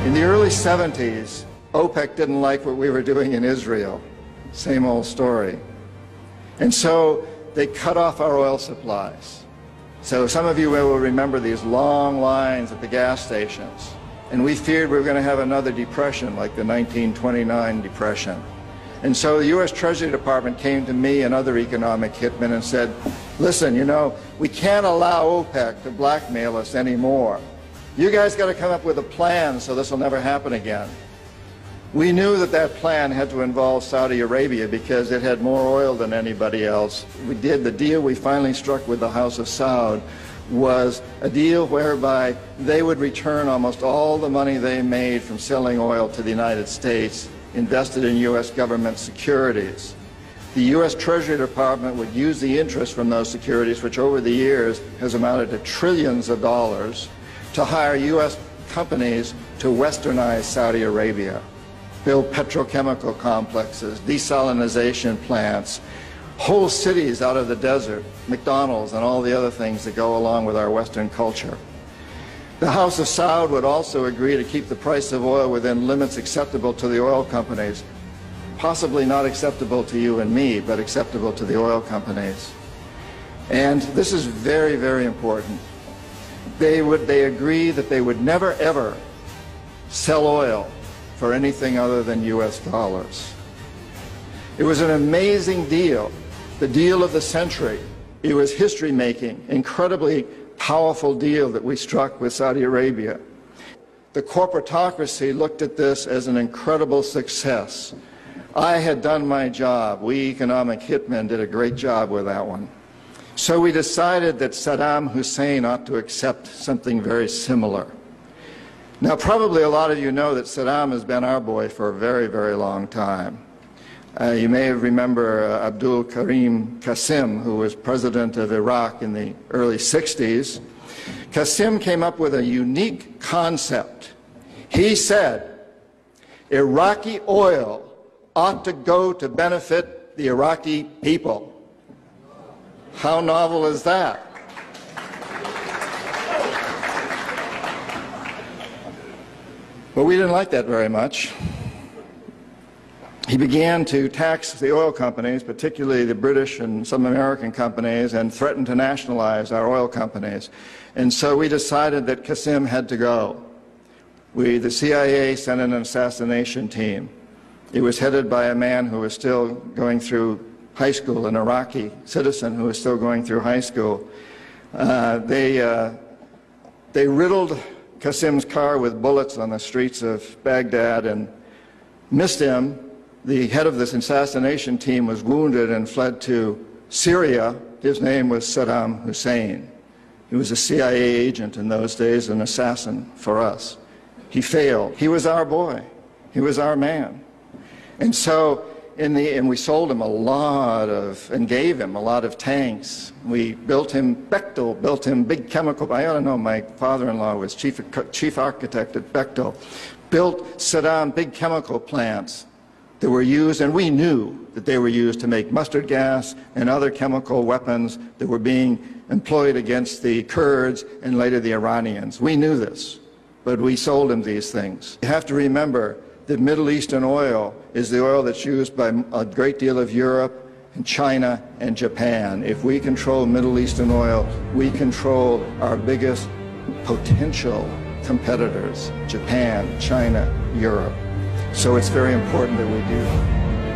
In the early 70s, OPEC didn't like what we were doing in Israel. Same old story. And so they cut off our oil supplies. So some of you will remember these long lines at the gas stations. And we feared we were going to have another depression like the 1929 depression. And so the U.S. Treasury Department came to me and other economic hitmen and said, listen, you know, we can't allow OPEC to blackmail us anymore. You guys got to come up with a plan so this will never happen again. We knew that that plan had to involve Saudi Arabia because it had more oil than anybody else. The deal we finally struck with the House of Saud was a deal whereby they would return almost all the money they made from selling oil to the United States, invested in U.S. government securities. The U.S. Treasury Department would use the interest from those securities, which over the years has amounted to trillions of dollars, to hire U.S. companies to westernize Saudi Arabia, build petrochemical complexes, desalinization plants, whole cities out of the desert, McDonald's and all the other things that go along with our Western culture. The House of Saud would also agree to keep the price of oil within limits acceptable to the oil companies, possibly not acceptable to you and me, but acceptable to the oil companies. And this is very, very important. They agreed that they would never, ever sell oil for anything other than U.S. dollars. It was an amazing deal, the deal of the century. It was history-making, incredibly powerful deal that we struck with Saudi Arabia. The corporatocracy looked at this as an incredible success. I had done my job. We economic hitmen did a great job with that one. So we decided that Saddam Hussein ought to accept something very similar. Now, probably a lot of you know that Saddam has been our boy for a very, very long time. You may remember Abdul Karim Qasem, who was president of Iraq in the early 60s. Qasem came up with a unique concept. He said, Iraqi oil ought to go to benefit the Iraqi people. How novel is that? But we didn't like that very much. He began to tax the oil companies, particularly the British and some American companies, and threatened to nationalize our oil companies. And so we decided that Qasem had to go. The CIA sent in an assassination team. It was headed by a man who was still going through high school, an Iraqi citizen who was still going through high school. They riddled Qasem's car with bullets on the streets of Baghdad and missed him. The head of this assassination team was wounded and fled to Syria. His name was Saddam Hussein. He was a CIA agent in those days, an assassin for us. He failed. He was our boy. He was our man. And so, and we sold him a lot of, and gave him a lot of tanks. We built him, Bechtel built him big chemical, I ought to know, my father-in-law was chief architect at Bechtel, built Saddam big chemical plants that were used, and we knew that they were used to make mustard gas and other chemical weapons that were being employed against the Kurds and later the Iranians. We knew this, but we sold him these things. You have to remember that Middle Eastern oil is the oil that's used by a great deal of Europe and China and Japan. If we control Middle Eastern oil, we control our biggest potential competitors, Japan, China, Europe. So it's very important that we do.